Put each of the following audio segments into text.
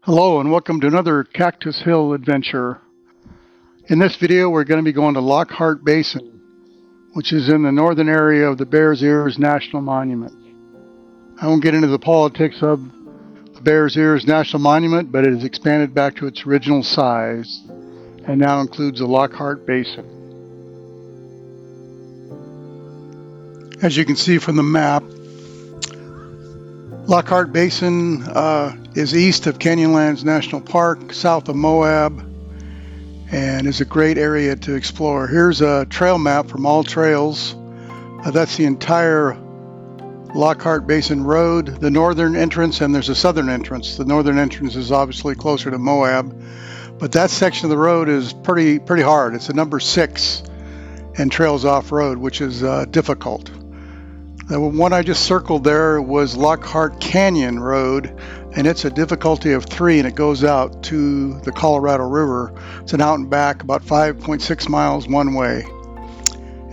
Hello and welcome to another Cactus Hill adventure. In this video we're going to be going to Lockhart Basin, which is in the northern area of the Bears Ears National Monument. I won't get into the politics of the Bears Ears National Monument, but it has expanded back to its original size and now includes the Lockhart Basin. As you can see from the map, Lockhart Basin is east of Canyonlands National Park, south of Moab, and is a great area to explore. Here's a trail map from All Trails. That's the entire Lockhart Basin Road, the northern entrance, and there's a southern entrance. The northern entrance is obviously closer to Moab, but that section of the road is pretty hard. It's a number 6 and trails off-road, which is difficult. The one I just circled there was Lockhart Canyon Road, and it's a difficulty of 3, and it goes out to the Colorado River. It's an out and back, about 5.6 miles one way.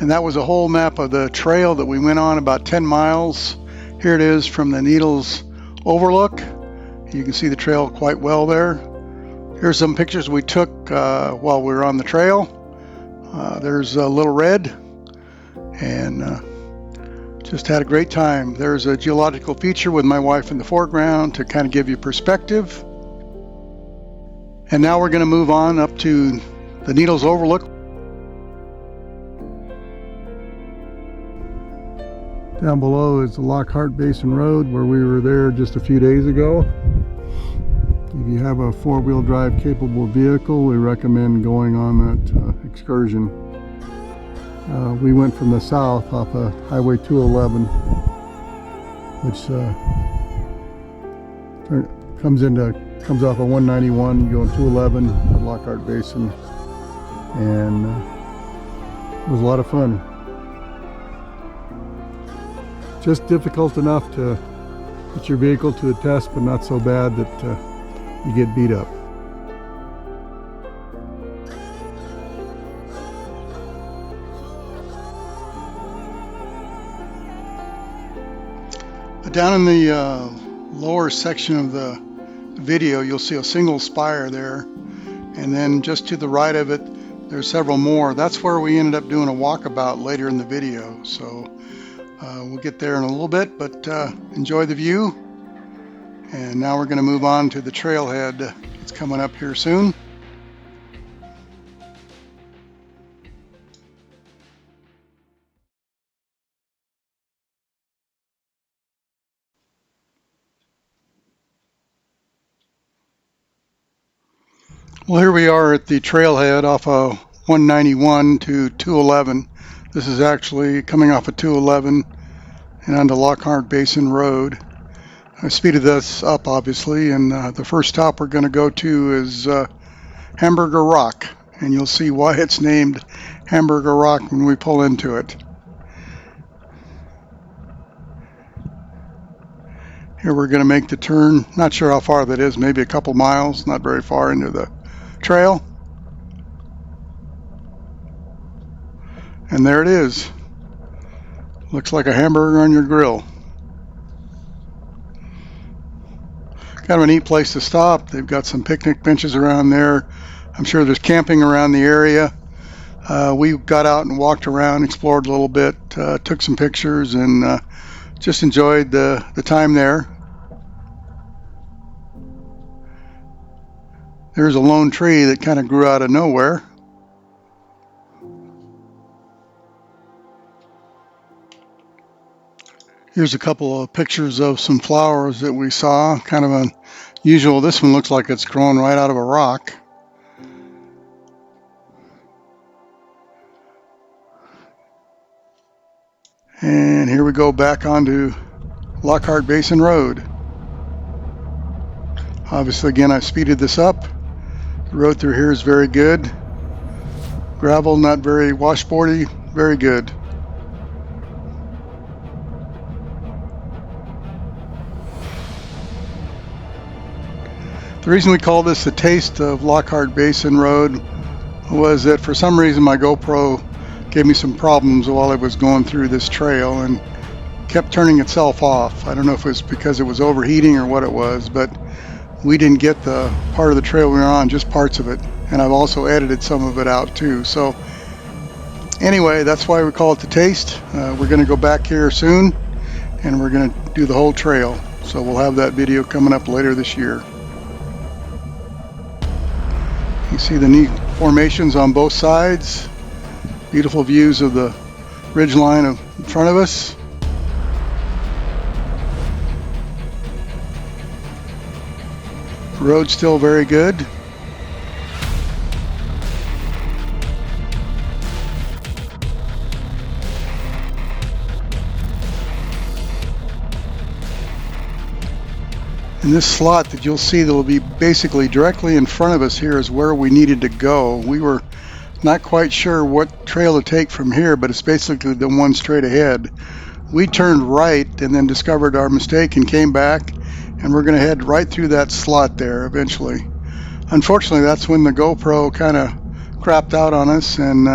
And that was a whole map of the trail that we went on, about 10 miles. Here it is from the Needles Overlook. You can see the trail quite well there. Here's some pictures we took while we were on the trail. There's Little Red, and just had a great time. There's a geological feature with my wife in the foreground to kind of give you perspective. And now we're going to move on up to the Needles Overlook. Down below is the Lockhart Basin Road, where we were there just a few days ago. If you have a 4-wheel drive capable vehicle, we recommend going on that excursion. We went from the south off of Highway 211, which comes off of 191. You go on 211 to Lockhart Basin, and it was a lot of fun. Just difficult enough to put your vehicle to a test, but not so bad that you get beat up. Down in the lower section of the video, you'll see a single spire there, and then just to the right of it there's several more. That's where we ended up doing a walkabout later in the video, so we'll get there in a little bit, but enjoy the view. And now we're going to move on to the trailhead. It's coming up here soon. Well, here we are at the trailhead off of 191 to 211. This is actually coming off of 211 and onto Lockhart Basin Road. I speeded this up, obviously, and the first stop we're going to go to is Hamburger Rock, and you'll see why it's named Hamburger Rock when we pull into it. Here we're going to make the turn. Not sure how far that is, maybe a couple miles, not very far into the trail. And there it is. Looks like a hamburger on your grill. Kind of a neat place to stop. They've got some picnic benches around there. I'm sure there's camping around the area. We got out and walked around, explored a little bit, took some pictures, and just enjoyed the time there. There's a lone tree that kind of grew out of nowhere. Here's a couple of pictures of some flowers that we saw. Kind of unusual. This one looks like it's grown right out of a rock. And here we go back onto Lockhart Basin Road. Obviously, again, I speeded this up. The road through here is very good. Gravel, not very washboardy, very good. The reason we call this the Taste of Lockhart Basin Road was that for some reason my GoPro gave me some problems while I was going through this trail and kept turning itself off. I don't know if it was because it was overheating or what it was, but we didn't get the part of the trail we were on, just parts of it. And I've also edited some of it out too. So anyway, that's why we call it the Taste. We're going to go back here soon, and we're going to do the whole trail. So we'll have that video coming up later this year. You see the neat formations on both sides. Beautiful views of the ridge line in front of us. The road's still very good. And this slot that you'll see that will be basically directly in front of us here is where we needed to go. We were not quite sure what trail to take from here, but it's basically the one straight ahead. We turned right and then discovered our mistake and came back, and we're going to head right through that slot there eventually. Unfortunately, that's when the GoPro kind of crapped out on us, and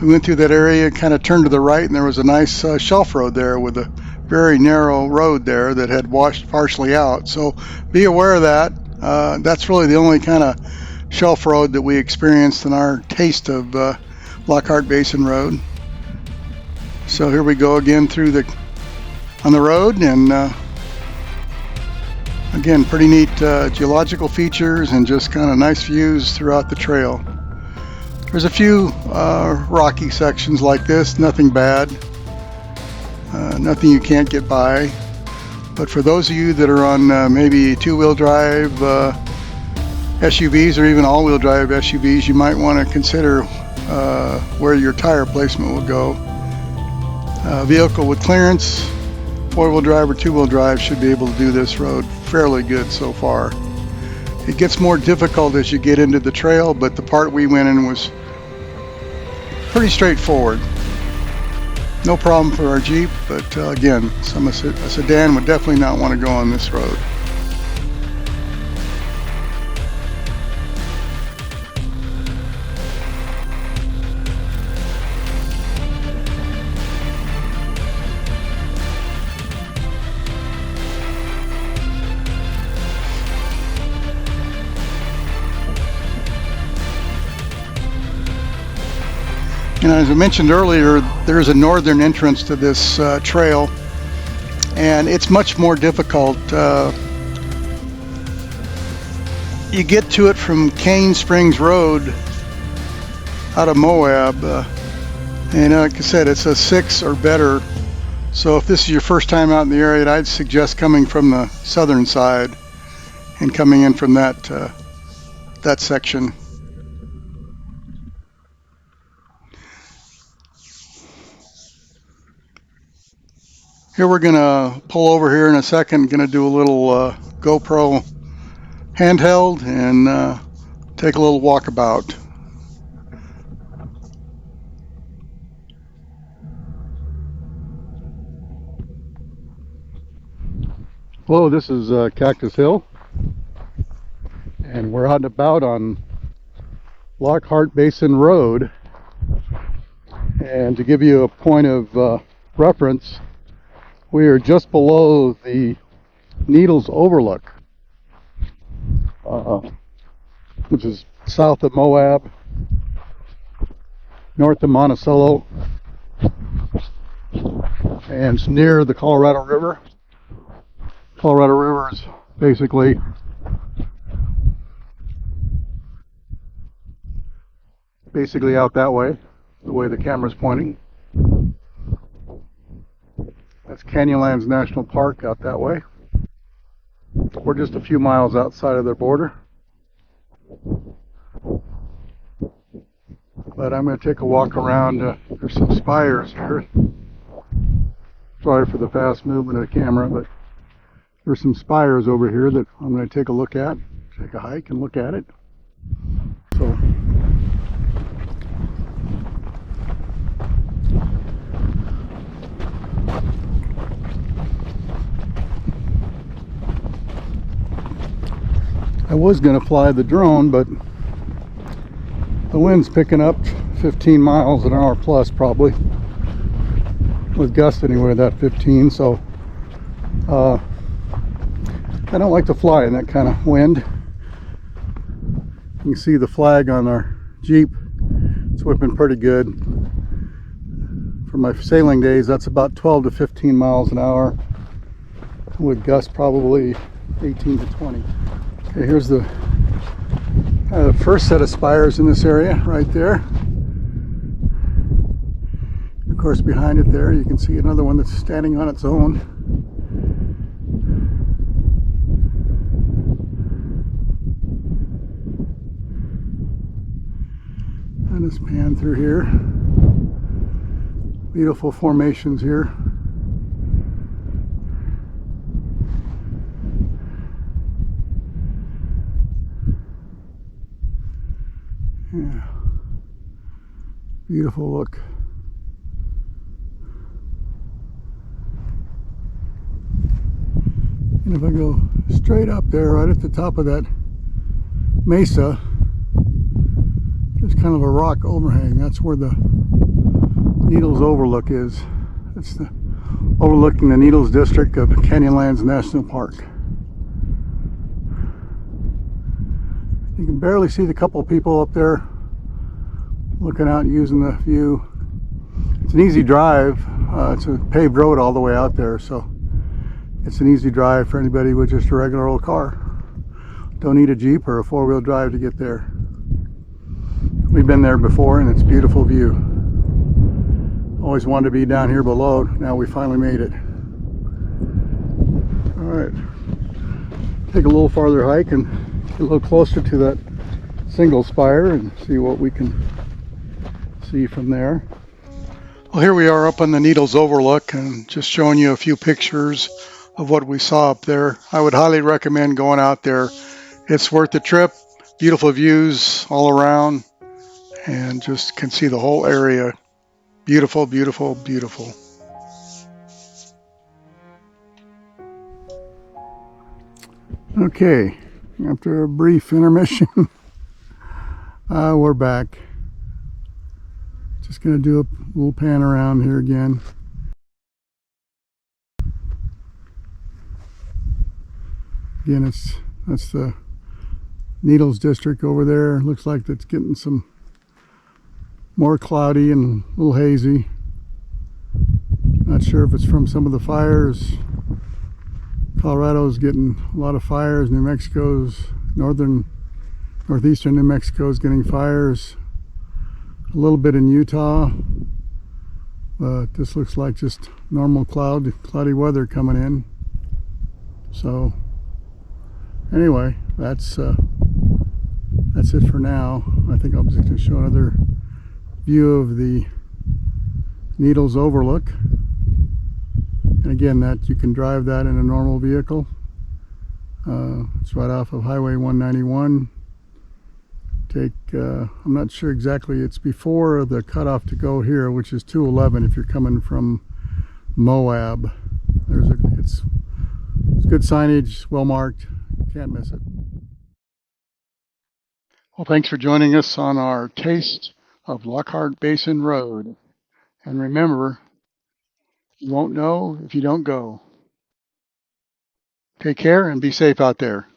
we went through that area, kind of turned to the right, and there was a nice shelf road there with a very narrow road there that had washed partially out. So be aware of that. That's really the only kind of shelf road that we experienced in our taste of Lockhart Basin Road. So here we go again on the road, and again, pretty neat geological features and just kind of nice views throughout the trail. There's a few rocky sections like this, nothing bad, nothing you can't get by. But for those of you that are on maybe two-wheel drive SUVs or even all-wheel drive SUVs, you might want to consider where your tire placement will go. A vehicle with clearance, four-wheel drive or two-wheel drive, should be able to do this road fairly good so far. It gets more difficult as you get into the trail, but the part we went in was pretty straightforward. No problem for our Jeep, but again, a sedan would definitely not want to go on this road. And as I mentioned earlier, there's a northern entrance to this trail, and it's much more difficult. You get to it from Cane Springs Road out of Moab, and like I said, it's a 6 or better. So if this is your first time out in the area, I'd suggest coming from the southern side and coming in from that section. Here we're gonna pull over here in a second, gonna do a little GoPro handheld and take a little walkabout. Hello, this is Cactus Hill, and we're out and about on Lockhart Basin Road. And to give you a point of reference, we are just below the Needles Overlook, which is south of Moab, north of Monticello, and it's near the Colorado River. Colorado River is basically out that way, the way the camera's pointing. That's Canyonlands National Park out that way. We're just a few miles outside of their border. But I'm going to take a walk around. There's some spires here. Sorry for the fast movement of the camera, but there's some spires over here that I'm going to take a look at. Take a hike and look at it. So I was going to fly the drone, but the wind's picking up 15 miles an hour plus, probably, with gusts anywhere that 15. So I I don't like to fly in that kind of wind. You can see the flag on our Jeep. It's whipping pretty good. For my sailing days, that's about 12 to 15 miles an hour. With gusts probably 18 to 20. Okay, here's the first set of spires in this area right there. Of course, behind it there, you can see another one that's standing on its own. And just pan through here. Beautiful formations here. Yeah. Beautiful look. And if I go straight up there, right at the top of that mesa, there's kind of a rock overhang. That's where the Needles Overlook is. It's the overlooking the Needles district of Canyonlands National Park. You can barely see the couple of people up there looking out and using the view. It's an easy drive. It's a paved road all the way out there, so it's an easy drive for anybody with just a regular old car. Don't need a Jeep or a four-wheel drive to get there. We've been there before and it's a beautiful view. Always wanted to be down here below. Now we finally made it. Alright. Take a little farther hike and get a little closer to that single spire and see what we can see from there. Well, here we are up on the Needles Overlook and just showing you a few pictures of what we saw up there. I would highly recommend going out there. It's worth the trip. Beautiful views all around and just can see the whole area. Beautiful, beautiful, beautiful. Okay, after a brief intermission, we're back. Just going to do a little pan around here again. Again, that's the Needles district over there. Looks like it's getting some more cloudy and a little hazy. Not sure if it's from some of the fires. Colorado's getting a lot of fires. New Mexico's, northeastern New Mexico's getting fires. A little bit in Utah. But this looks like just normal cloudy weather coming in. So anyway, that's it for now. I think I'm just going to show another view of the Needles Overlook. And again, that you can drive that in a normal vehicle. It's right off of Highway 191. I'm not sure exactly, it's before the cutoff to go here, which is 211 if you're coming from Moab. It's good signage, well marked, can't miss it. Well, thanks for joining us on our taste of Lockhart Basin Road. And remember, you won't know if you don't go. Take care and be safe out there.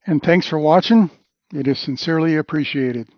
And thanks for watching. It is sincerely appreciated.